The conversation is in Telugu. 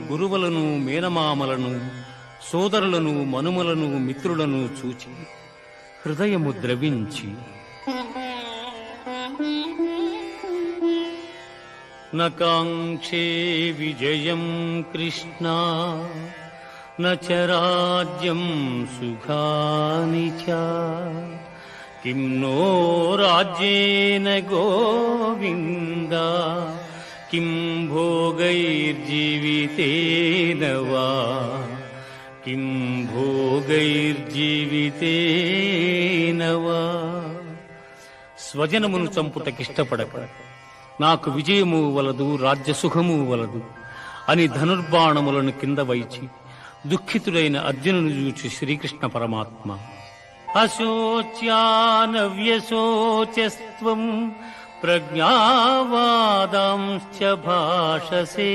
గురువులను మేనమామలను సోదరులను మనుమలను మిత్రులను చూచి హృదయము ద్రవించి నకాంక్షే విజయం కృష్ణ నచ రాజ్యం సుఖాని చ కిం నో రాజ్యేన గోవింద కిం భోగైర్జీవితేన వా కిం భోగైర్జీవితేన వా. స్వజనమును చంపుటకిష్టపడక నాకు విజయము వలదు రాజ్యసుఖము వలదు అని ధనుర్బాణములను కింద వైచి దుఃఖితుడైన అర్జునుని చూచి శ్రీకృష్ణ పరమాత్మ అశోచ్యానవ్యశోచస్త్వం ప్రజ్ఞావాదాంశ్చ భాషసే